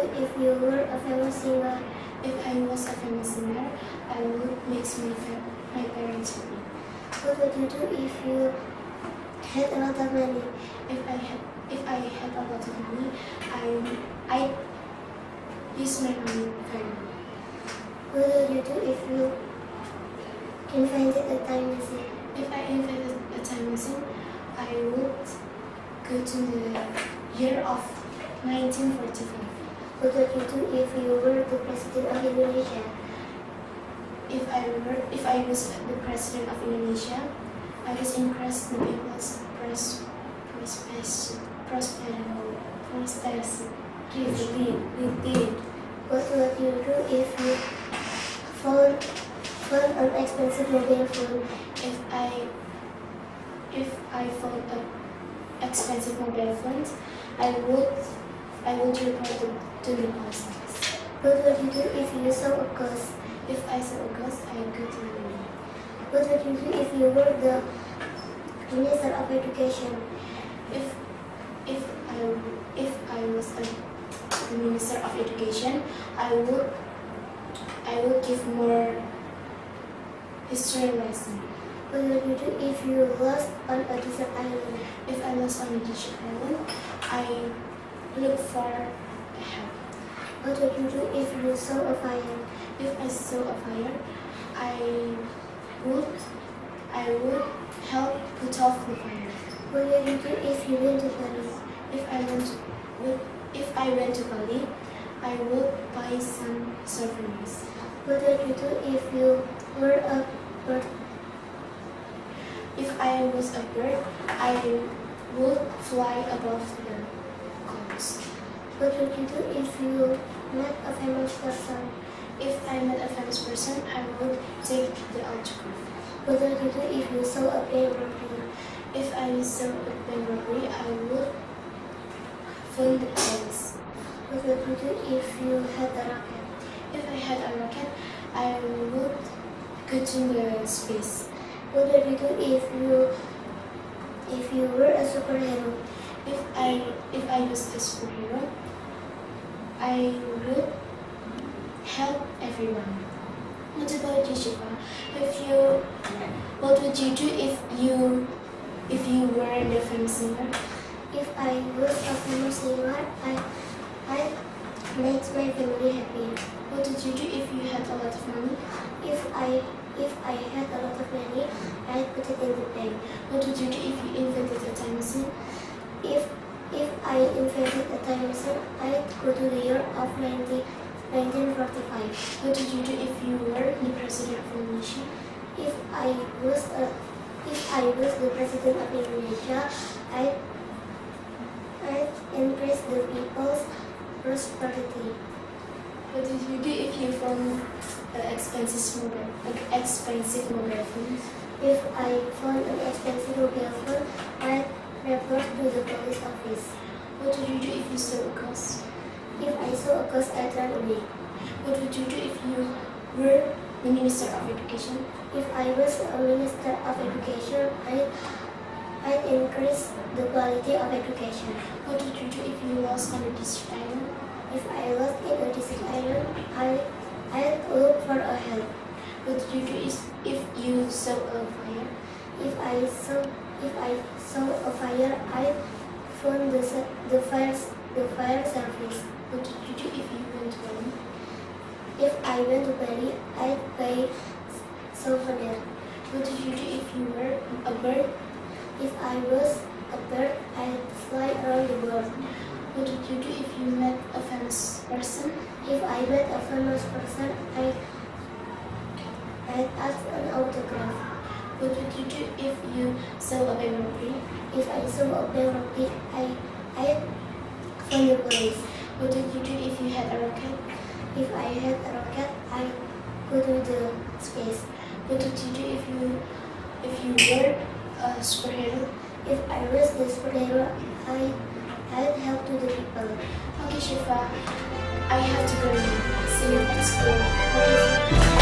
if you were a famous singer? If I was a famous singer, I would make my parents happy. What would you do if you had a lot of money? If I had a lot of money, I use my money very well. What would you do if you invented a time machine? If I invented a time machine, I would go to the year of 1945. What would you do if you were the president of Indonesia? If I was the president of Indonesia, I would increase the people's prosperity. What would you do if you found an expensive mobile phone? If I found an expensive mobile phone, I would report it to the post office. What would you do if you saw a ghost? If I saw a ghost, I would go to the movie. What would you do if you were the Minister of Education? If I was the Minister of Education, I would give more history lesson. What would you do if you lost on a desert island? If I lost on a desert island, I look for help. What would you do if you saw a fire? If I saw a fire, I would help put off the fire. What would you do if you went to Paris? If I went to Bali, I would buy some souvenirs. What would you do if you were a bird? If I was a bird, I would fly above the clouds. What would you do if you met a famous person? If I met a famous person, I would take the autograph. What would you do if you saw a bank robbery? If I saw a bank robbery, I would phone the police. What would you do if you had a rocket? If I had a rocket, I would go to the space. What would you do if you were a superhero? If I was a superhero, I would help everyone. What about you, Syifa? What would you do if you were the famous singer? If I was a famous singer, I'd make my family happy. What would you do if you had a lot of money? If I had a lot of money, I'd put it in the bank. What would you do if you invented a time machine? If I invented a time machine, I'd go to the year of 1945. What would you do if you were the president of Indonesia? If I was the president of Indonesia, I'd increase the people's prosperity. What did you do if you found an expensive mobile phone? If I found an expensive mobile phone, I'd report to the police office. What would you do if you saw a ghost? If I saw a ghost, I'd run away. What would you do if you were the Minister of Education? If I was a Minister of Education, I'd increase the quality of education. What would you do if you lost on a desert island? If I lost in a desert island, I'd look for a help. What would you do if you saw a fire? If I saw a fire, I'd phone the fire service. What would you do if you went to Bali? If I went to Bali, I'd buy souvenir. What would you do if you were a bird? If I was a bird, I'd fly around the world. What would you do if you met a famous person? If I met a famous person, I'd ask an autograph. What would you do if you saw a bank robbery? If I saw a bank robbery, I'd phone the police. What would you do if you had a rocket? If I had a rocket, I'd go to the space. What would you do if you were a superhero? If I was the superhero, I'd help to the people. Okay, Syifa, I have to go now. See you next time.